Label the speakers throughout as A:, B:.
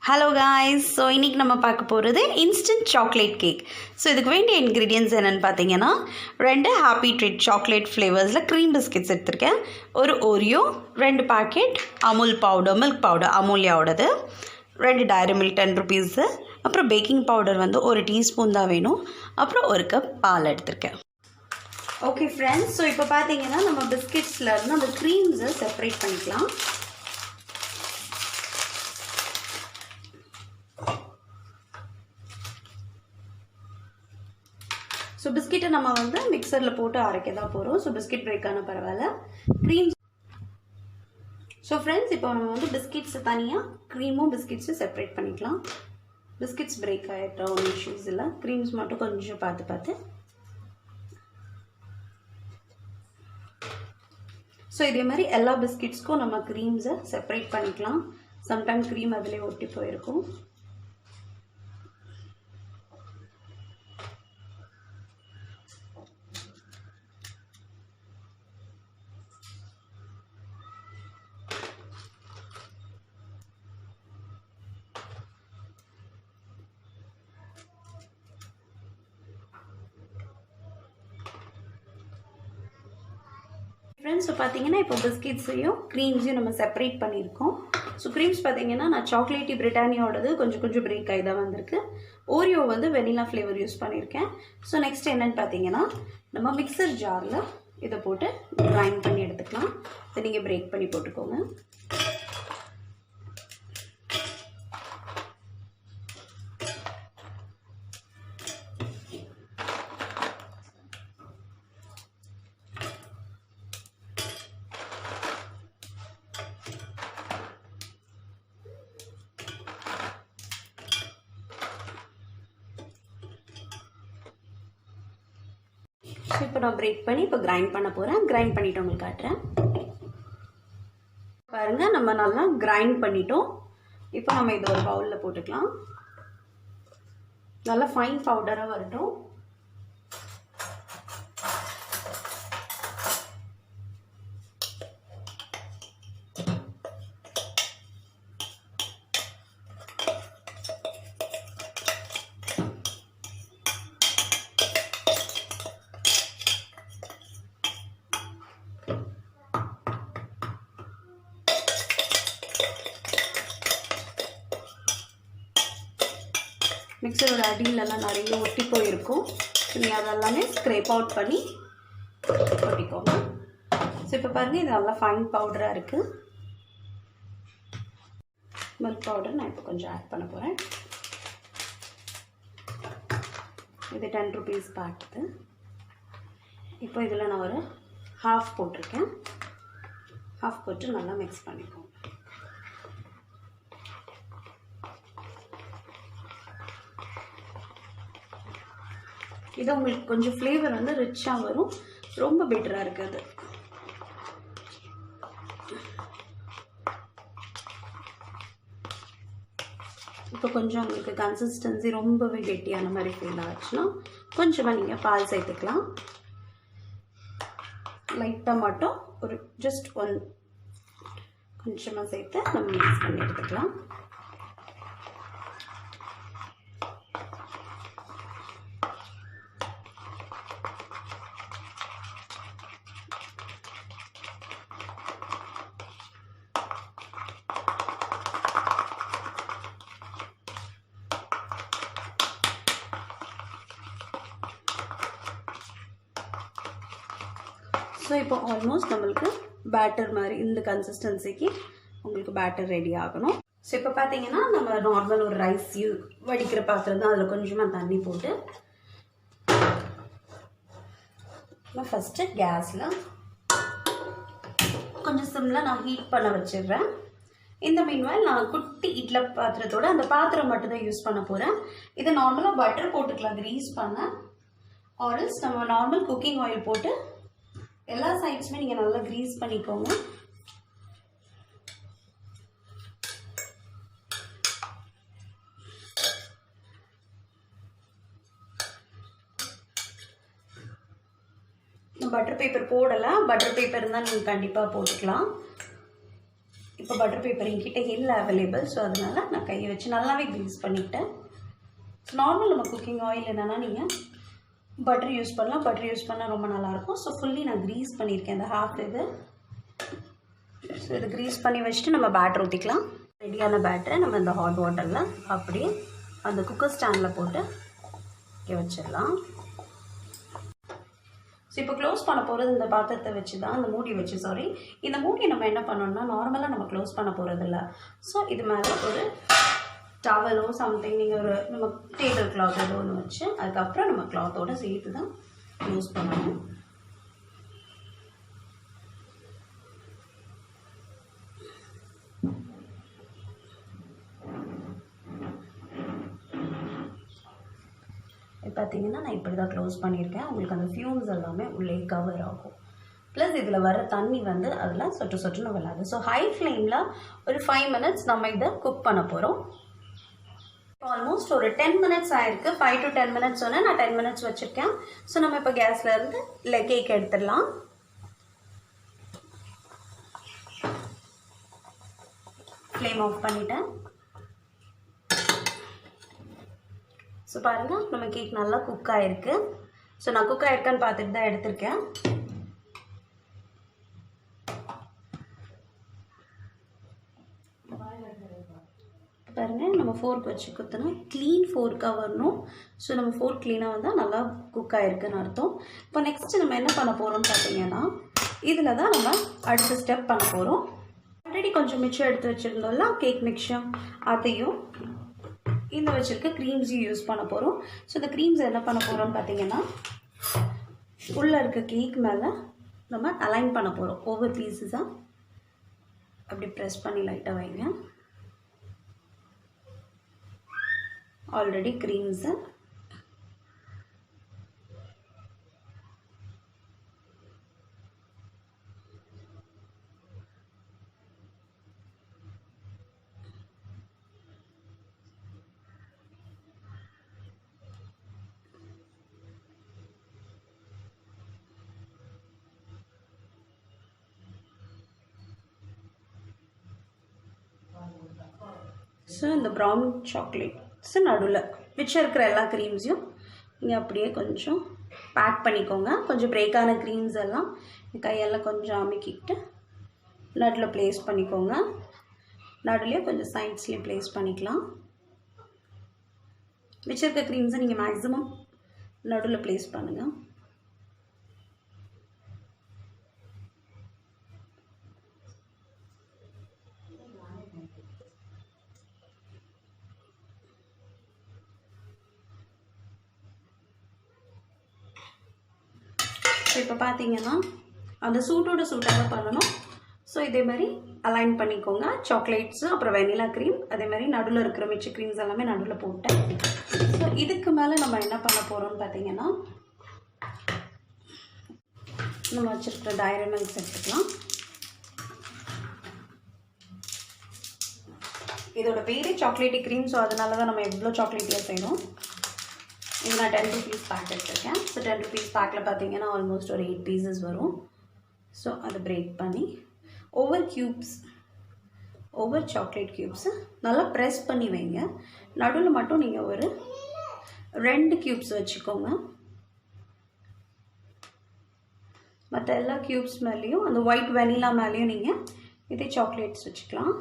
A: Hello guys. So இன்றைக்கி நம்ம பார்க்க போகிறது இன்ஸ்டன்ட் சாக்லேட் கேக். ஸோ இதுக்கு வேண்டிய இன்க்ரீடியன்ட்ஸ் என்னென்னு பார்த்தீங்கன்னா 2 ஹாப்பி ட்ரீட் சாக்லேட் ஃப்ளேவர்ஸில் க்ரீம் பிஸ்கெட்ஸ் எடுத்திருக்கேன், ஒரு Oreo, 2 packet Amul powder, milk powder அமுல்யாவோடது, 2 டைரி மில்க் 10 ருபீஸு, அப்புறம் பேக்கிங் பவுடர் வந்து 1 டீஸ்பூன் தான் வேணும், அப்புறம் 1 கப் பால் எடுத்திருக்கேன். ஓகே ஃப்ரெண்ட்ஸ், ஸோ இப்போ பார்த்தீங்கன்னா நம்ம பிஸ்கெட்ஸில் இருந்து அந்த க்ரீம்ஸை செப்பரேட் பண்ணிக்கலாம். ஸோ பிஸ்கெட்டை நம்ம வந்து மிக்சரில் போட்டு அரைக்க தான் போகிறோம். ஸோ பிஸ்கெட் பிரேக் ஆனால் பரவாயில்ல. க்ரீம்ஸ். ஸோ ஃப்ரெண்ட்ஸ், இப்போ நம்ம வந்து பிஸ்கெட்ஸை தனியாக க்ரீமும் பிஸ்கெட்ஸும் செப்பரேட் பண்ணிக்கலாம். பிஸ்கெட்ஸ் பிரேக் ஆகிட்டா ஒன்றும் இஷ்யூஸ் இல்லை, க்ரீம்ஸ் மட்டும் கொஞ்சம் பார்த்து. ஸோ இதே மாதிரி எல்லா பிஸ்கெட்ஸ்க்கும் நம்ம க்ரீம்ஸை செப்பரேட் பண்ணிக்கலாம். சம்டைம் க்ரீம் அதிலே ஒட்டி போயிருக்கும். ஃப்ரெண்ட்ஸ், ஸோ பார்த்தீங்கன்னா இப்போ பிஸ்கெட்ஸையும் க்ரீம்ஸையும் நம்ம செப்பரேட் பண்ணியிருக்கோம். ஸோ க்ரீம்ஸ் பார்த்தீங்கன்னா நான் சாக்லேட்டி பிரிட்டானியோடது கொஞ்சம் பிரேக் ஆகி தான் வந்திருக்கு. ஓரியோ வந்து வெனிலா ஃப்ளேவர் யூஸ் பண்ணியிருக்கேன். ஸோ நெக்ஸ்ட் என்னென்னு பார்த்தீங்கன்னா நம்ம மிக்சர் ஜாரில் இதை போட்டு கிரைண்ட் பண்ணி எடுத்துக்கலாம். இதை நீங்கள் பிரேக் பண்ணி போட்டுக்கோங்க. இப்போ நான் பிரேக் பண்ணி இப்போ கிரைண்ட் பண்ண போகிறேன். கிரைண்ட் பண்ணிவிட்டு உங்களுக்கு காட்டுறேன். பாருங்கள், நம்ம நல்லா கிரைண்ட் பண்ணிட்டோம். இப்போ நம்ம இதை ஒரு பவுலில் போட்டுக்கலாம். நல்லா ஃபைன் பவுடராக வரட்டும். மிக்சரோட அடியிலெல்லாம் நிறைய ஒட்டி போயிருக்கும். நீங்கள் அதெல்லாமே ஸ்க்ரேப் அவுட் பண்ணி ஒட்டிக்கோங்க. ஸோ இப்போ பாருங்கள், இது நல்லா ஃபைன் பவுடராக இருக்குது. மில்க் பவுடர் நான் இப்போ கொஞ்சம் ஆட் பண்ண போகிறேன். இது 10 ருபீஸ் பாக்குது. இப்போ இதில் நான் ஒரு ஹாஃப் போட்டிருக்கேன். ஹாஃப் போட்டு நல்லா மிக்ஸ் பண்ணிக்கோங்க. இது உங்களுக்கு கொஞ்சம் ஃப்ளேவர் வந்து ரிச்சாக வரும், ரொம்ப பெட்டராக இருக்குது. இப்போ கொஞ்சம் உங்களுக்கு கன்சிஸ்டன்சி ரொம்பவே கெட்டியான மாதிரி ஃபீல் ஆச்சுன்னா கொஞ்சமாக நீங்கள் பால் சேர்த்துக்கலாம். லைட்டாக மட்டும் ஒரு ஜஸ்ட் கொஞ்சமாக சேர்த்து நம்ம மிக்ஸ் பண்ணி எடுத்துக்கலாம். ஸோ இப்போ ஆல்மோஸ்ட் நம்மளுக்கு பேட்டர் மாதிரி இந்த கன்சிஸ்டன்சிக்கு உங்களுக்கு பேட்டர் ரெடி ஆகணும். ஸோ இப்போ பார்த்தீங்கன்னா நம்ம நார்மல் ஒரு ரைஸ் வடிக்கிற பாத்திரம் தான், அதில் கொஞ்சமாக தண்ணி போட்டு நான் ஃபஸ்ட்டு கேஸில் கொஞ்சம் சிம்மில் நான் ஹீட் பண்ண வச்சிடுறேன். இந்த மீன்வாயில் நான் குட்டி இட்லி பாத்திரத்தோட அந்த பாத்திரம் மட்டும்தான் யூஸ் பண்ண போகிறேன். இதை நார்மலாக பட்டர் போட்டுக்கலாம் க்ரீஸ் பண்ண, ஆர்எல்ஸ் நம்ம நார்மல் குக்கிங் ஆயில் போட்டு எல்லா சைட்ஸுமே நீங்கள் நல்லா க்ரீஸ் பண்ணிக்கோங்க. பட்டர் பேப்பர் போடலை, பட்டர் பேப்பர் இருந்தால் நீங்கள் கண்டிப்பாக போட்டுக்கலாம். இப்போ பட்டர் பேப்பர் என்கிட்ட இல்லை அவைலபிள். ஸோ அதனால் நான் கையை வச்சு நல்லாவே க்ரீஸ் பண்ணிக்கிட்டேன். ஸோ நார்மல் நம்ம குக்கிங் ஆயில் என்னென்னா நீங்கள் பட்டர் யூஸ் பண்ணலாம். பட்டர் யூஸ் பண்ணால் ரொம்ப நல்லாயிருக்கும். ஸோ ஃபுல்லி நான் க்ரீஸ் பண்ணியிருக்கேன் இந்த ஹாஃப் இது. ஸோ இதை க்ரீஸ் பண்ணி வச்சுட்டு நம்ம பேட்டர் ஊற்றிக்கலாம். ரெடியான பேட்டரை நம்ம இந்த ஹாட் வாட்டரில் அப்படியே அந்த குக்கர் ஸ்டாண்டில் போட்டு வச்சிடலாம். ஸோ இப்போ க்ளோஸ் பண்ண போகிறது இந்த பாத்திரத்தை வச்சு தான், இந்த மூடி வச்சு இந்த மூடியை நம்ம என்ன பண்ணோம்னா நார்மலாக நம்ம க்ளோஸ் பண்ண போகிறது இல்லை. ஸோ இது மேலே ஒரு டவலோ சம்திங் நீங்கள் ஒரு நம்ம டேபிள் கிளாத் ஏதோ ஒன்று வச்சு அதுக்கப்புறம் நம்ம கிளாத்தோடு சேர்த்து தான் யூஸ் பண்ணணும். பார்த்தீங்கன்னா நான் இப்படி தான் க்ளோஸ் பண்ணியிருக்கேன். உங்களுக்கு அந்த ஃபியூம்ஸ் எல்லாமே உள்ளே கவர் ஆகும். ப்ளஸ் இதில் வர தண்ணி வந்து அதில் சொட்டு சொட்டுன்னு விளாது. ஸோ ஹை ஃப்ளேமில் ஒரு 5 மினிட்ஸ் நம்ம இதை குக் பண்ண போகிறோம். ஆல்மோஸ்ட் ஒரு 10 மினிட்ஸ் ஆயிருக்கு. 5 to 10 மினிட்ஸ் சொன்னேன், நான் 10 மினிட்ஸ் வச்சுருக்கேன். ஸோ நம்ம இப்போ கேஸில் இருந்து கேக் எடுத்துடலாம். ஃப்ளேம் ஆஃப் பண்ணிட்டேன். ஸோ பாருங்கள் நம்ம கேக் நல்லா குக் ஆகிருக்கு. ஸோ நான் குக் ஆகிருக்கான்னு பார்த்துட்டு தான் எடுத்திருக்கேன். பாருங்கள் நம்ம ஃபோர்க் வச்சு குத்தினா க்ளீன் ஃபோர்க்காக வரணும். ஸோ நம்ம ஃபோர்க் க்ளீனாக வந்தால் நல்லா குக் ஆகிருக்குன்னு அர்த்தம். இப்போ நெக்ஸ்ட்டு நம்ம என்ன பண்ண போகிறோம்னு பார்த்தீங்கன்னா இதில் தான் நம்ம அடுத்த ஸ்டெப் பண்ண போகிறோம். ஆல்ரெடி கொஞ்சம் மிச்சம் எடுத்து வச்சுருந்தோம்ல கேக் மிக்சர், அதையும் இந்த வச்சுருக்க க்ரீம்ஸையும் யூஸ் பண்ண போகிறோம். ஸோ இந்த க்ரீம்ஸ் என்ன பண்ண போகிறோம்னு பார்த்தீங்கன்னா உள்ளே இருக்க கேக் மேலே நம்ம அலைன் பண்ண போகிறோம். ஒவ்வொரு பீஸஸாக அப்படி ப்ரெஸ் பண்ணி லைட்டாக வைங்க. ஆல்ரெடி க்ரீம்ஸை ஸோ இந்த ப்ரௌன் சாக்லேட்ஸு நடுவில் மிச்சம் இருக்கிற எல்லா க்ரீம்ஸையும் நீங்கள் அப்படியே கொஞ்சம் பேக் பண்ணிக்கோங்க. கொஞ்சம் பிரேக்கான க்ரீம்ஸ் எல்லாம் கையெல்லாம் கொஞ்சம் அமுக்கிட்டு நடுவில் ப்ளேஸ் பண்ணிக்கோங்க. நடுவுலேயே கொஞ்சம் சைட்ஸ்லேயும் ப்ளேஸ் பண்ணிக்கலாம். மிச்சம் இருக்க க்ரீம்ஸை நீங்கள் மேக்ஸிமம் நடுவில் ப்ளேஸ் பண்ணுங்கள். ஸோ இப்போ பார்த்தீங்கன்னா அந்த சூட்டோட சூட்டாக பண்ணணும். ஸோ இதே மாதிரி அலைன் பண்ணிக்கோங்க. சாக்லேட்ஸு அப்புறம் வெனிலா க்ரீம் அதே மாதிரி நடுவில் இருக்கிற மிச்ச க்ரீம்ஸ் எல்லாமே நடுவில் போட்டேன். ஸோ இதுக்கு மேலே நம்ம என்ன பண்ண போகிறோம்னு பார்த்தீங்கன்னா நம்ம வச்சுருக்கிற டைரி மில்க்ஸ் எடுத்துக்கலாம். இதோட பேரே சாக்லேட்டி க்ரீம். ஸோ அதனால தான் நம்ம எவ்வளோ சாக்லேட்டியாக செய்யணும். இது நான் 10 rupees பேக் எடுத்துருக்கேன். ஸோ 10 rupees பேக்கில் பார்த்தீங்கன்னா ஆல்மோஸ்ட் ஒரு 8 பீசஸ் வரும். ஸோ அதை பிரேக் பண்ணி ஒவ்வொரு சாக்லேட் க்யூப்ஸு நல்லா ப்ரெஸ் பண்ணி வைங்க. நடுவில் மட்டும் நீங்கள் ஒரு 2 க்யூப்ஸ் வச்சுக்கோங்க. மற்ற எல்லா க்யூப்ஸ் மேலேயும் அந்த ஒயிட் வெனிலா மேலேயும் நீங்கள் இதே சாக்லேட்ஸ் வச்சுக்கலாம்.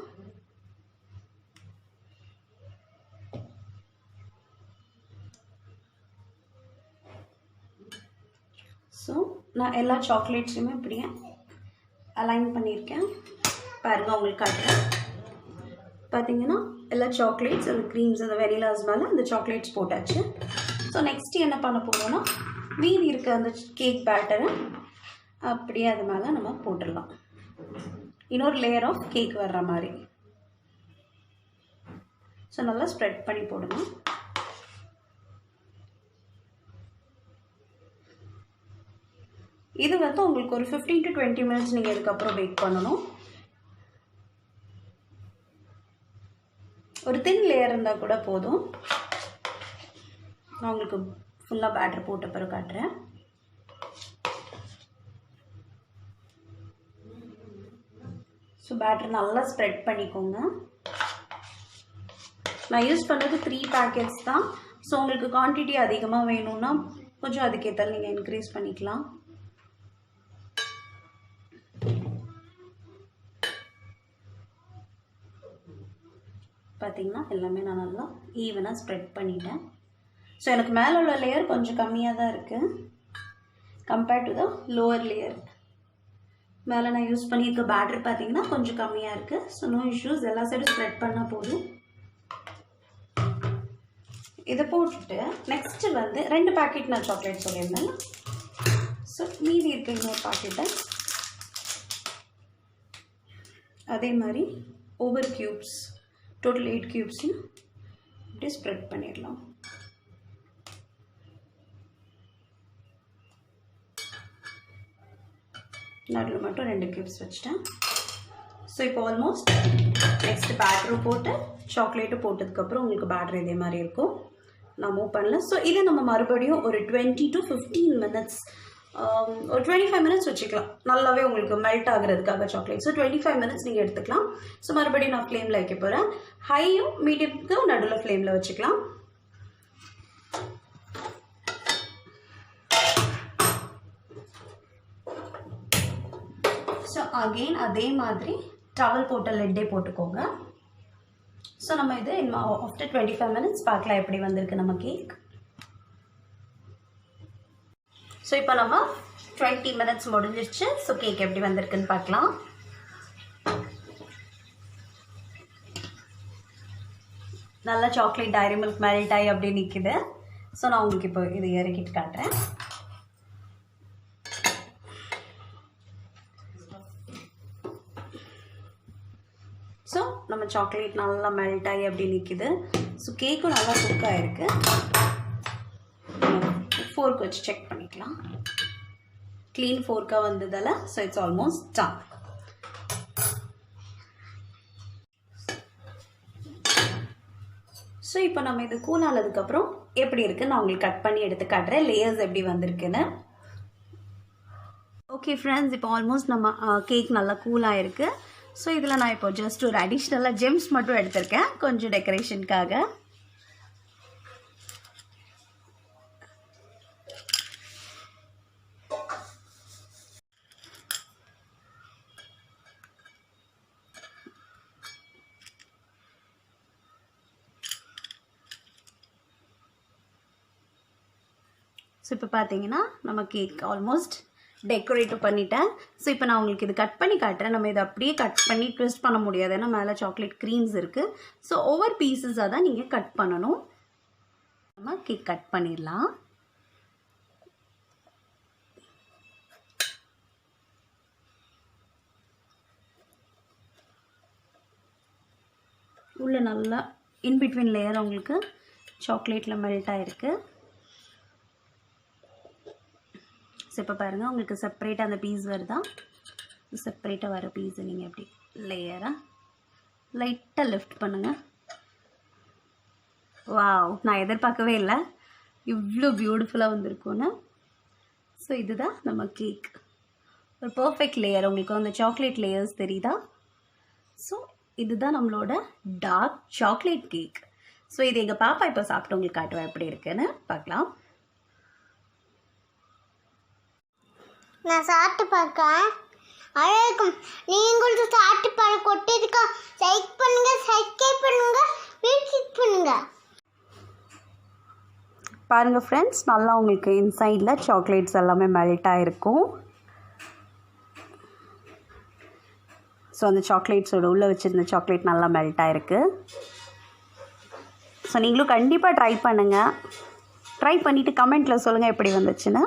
A: ஸோ நான் எல்லா சாக்லேட்ஸுமே இப்படியே அலைன் பண்ணியிருக்கேன். பாருங்கள் உங்களுக்கு காட்டுறேன். பார்த்தீங்கன்னா எல்லா சாக்லேட்ஸ் அந்த க்ரீம்ஸ் அந்த வெனிலாஸ் மேலே அந்த சாக்லேட்ஸ் போட்டாச்சு. ஸோ நெக்ஸ்ட்டு என்ன பண்ண போகிறோன்னா மீதி இருக்க அந்த கேக் பேட்டரை அப்படியே அது மேலே நம்ம போட்டுடலாம். இன்னொரு லேயர் ஆஃப் கேக் வர்ற மாதிரி. ஸோ நல்லா ஸ்ப்ரெட் பண்ணி போடுங்க. இது வந்து உங்களுக்கு ஒரு 15 to 20 மினிட்ஸ் நீங்கள் இதுக்கப்புறம் பேக் பண்ணணும். ஒரு தின் லேயர் இருந்தால் கூட போதும். நான் உங்களுக்கு ஃபுல்லாக பேட்டர் போட்ட பிறகு காட்டுறேன். ஸோ ஸோ பேட்டர் நல்லா ஸ்ப்ரெட் பண்ணிக்கோங்க. நான் யூஸ் பண்ணுறது 3 பேக்கெட்ஸ் தான். ஸோ உங்களுக்கு குவான்டிட்டி அதிகமாக வேணும்னா கொஞ்சம் அதுக்கேற்றாலும் நீங்கள் இன்க்ரீஸ் பண்ணிக்கலாம். பார்த்திங்கன்னா எல்லாமே நான் நல்லா ஈவனாக ஸ்ப்ரெட் பண்ணிட்டேன். ஸோ எனக்கு மேலே உள்ள லேயர் கொஞ்சம் கம்மியாக தான் இருக்குது compared to the lower layer. மேலே நான் யூஸ் பண்ணியிருக்க பேட்டர் பார்த்திங்கன்னா கொஞ்சம் கம்மியாக இருக்குது. ஸோ நோ இஷ்யூஸ், எல்லா சைடும் ஸ்ப்ரெட் பண்ணால் போதும். இதை போட்டுட்டு நெக்ஸ்ட்டு வந்து 2 பேக்கெட் நான் சாக்லேட் சொல்லியிருந்தேன். ஸோ மீதி இருக்க இன்னொரு பாக்கெட்டை அதே மாதிரி ஒவ்வொரு க்யூப்ஸ், டோட்டல் 8 க்யூப்ஸையும் இப்படியே ஸ்ப்ரெட் பண்ணிடலாம். நடுவில் மட்டும் 2 க்யூப்ஸ் வச்சுட்டேன். ஸோ இப்போ ஆல்மோஸ்ட் நெக்ஸ்ட் பேட்டரும் போட்டு சாக்லேட்டும் போட்டதுக்கப்புறம் உங்களுக்கு பேட்டர் இதே மாதிரி இருக்கும். நான் மூவ் பண்ணல. ஸோ இதை நம்ம மறுபடியும் ஒரு 20 to 15 minutes, ஒரு 25 minutes வச்சுக்கலாம். நல்லாவே உங்களுக்கு மெல்ட் ஆகுறதுக்காக சாக்லேட். ஸோ 25 minutes நீங்கள் எடுத்துக்கலாம். ஸோ மறுபடியும் நான் ஃப்ளேமில் வைக்க போகிறேன். ஹையும் மீடியமுக்கும் நடுவில் ஃப்ளேமில் வச்சுக்கலாம். ஸோ அகெயின் அதே மாதிரி டவல் போட்ட லெட்டே போட்டுக்கோங்க. ஸோ நம்ம இது ஆஃப்டர் 25 minutes பார்க்கலாம் எப்படி வந்திருக்கு நம்ம கேக். ஸோ இப்போ நம்ம 20 minutes முடிஞ்சிருச்சு. ஸோ கேக் எப்படி வந்திருக்குன்னு பார்க்கலாம். நல்லா சாக்லேட் டைரி மில்க் மெல்ட் ஆகி அப்படியே நிற்குது. ஸோ நான் உங்களுக்கு இப்போ இது இறக்கிட்டு காட்டுறேன். ஸோ நம்ம சாக்லேட் நல்லா மெல்ட் ஆகி அப்படி நிற்கிது. ஸோ கேக்கும் நல்லா குக் ஆகிருக்கு. ஃபோர்க் வச்சு செக் பண்ணிக்கலாம். க்ளீன் ஃபோர்க்காக வந்ததால் so it's almost done. So இப்போ நம்ம இது கூல் ஆனதுக்கப்புறம் எப்படி இருக்குன்னு நான் உங்களுக்கு கட் பண்ணி எடுத்து காட்டுறேன், லேயர்ஸ் எப்படி வந்திருக்குன்னு. ஓகே ஃப்ரெண்ட்ஸ், இப்போ ஆல்மோஸ்ட் நம்ம கேக் நல்லா கூலாக இருக்குது. ஸோ இதில் நான் இப்போ ஜஸ்ட் ஒரு அடிஷ்னலாக ஜெம்ஸ் மட்டும் எடுத்திருக்கேன் கொஞ்சம் டெக்கரேஷனுக்காக. ஸோ இப்போ பார்த்தீங்கன்னா நம்ம கேக் ஆல்மோஸ்ட் டெக்கரேட் பண்ணிட்டேன். ஸோ இப்போ நான் உங்களுக்கு இது கட் பண்ணி காட்டுறேன். நம்ம இதை அப்படியே கட் பண்ணி ட்விஸ்ட் பண்ண முடியாது, ஏன்னா மேலே சாக்லேட் க்ரீம்ஸ் இருக்குது. ஸோ ஒவ்வொரு பீசஸாக தான் நீங்கள் கட் பண்ணணும். நம்ம கேக் கட் பண்ணிடலாம். உள்ள நல்லா இன்பிட்வீன் லேயர் உங்களுக்கு சாக்லேட்டில் மெல்ட் ஆகிருக்கு. ஸோ இப்போ பாருங்கள் உங்களுக்கு செப்பரேட்டாக அந்த பீஸ் வருதா? செப்பரேட்டாக வர பீஸை நீங்கள் எப்படி லேயராக லைட்டாக லிஃப்ட் பண்ணுங்கள். வாவ், நான் எதிர்பார்க்கவே இல்லை இவ்வளோ பியூட்டிஃபுல்லாக வந்திருக்குன்னு. ஸோ இதுதான் நம்ம கேக், ஒரு பர்ஃபெக்ட் லேயர். உங்களுக்கு அந்த சாக்லேட் லேயர்ஸ் தெரியுதா? ஸோ இதுதான் நம்மளோட டார்க் சாக்லேட் கேக். ஸோ இது எங்கள் பாப்பா இப்போ சாப்பிட்டு உங்களுக்கு காட்டுவேன் எப்படி இருக்குன்னு பார்க்கலாம்.
B: நான் சாப்பிட்டு பார்க்கேன், அழகும். நீங்களும் சாப்பிட்டு பார்க்க கொட்டிருக்கா. லைக் பண்ணுங்க, சப்ஸ்கிரைப் பண்ணுங்க, கிளிக் பண்ணுங்க.
A: பாருங்கள் ஃப்ரெண்ட்ஸ், நல்லா உங்களுக்கு இன்சைடில் சாக்லேட்ஸ் எல்லாமே மெல்ட் ஆகிருக்கும். ஸோ அந்த சாக்லேட்ஸோட உள்ளே வச்சுருந்த சாக்லேட் நல்லா மெல்ட் ஆகிருக்கு. ஸோ நீங்களும் கண்டிப்பாக ட்ரை பண்ணுங்கள். ட்ரை பண்ணிவிட்டு கமெண்ட்டில் சொல்லுங்கள் எப்படி வந்துச்சுன்னு.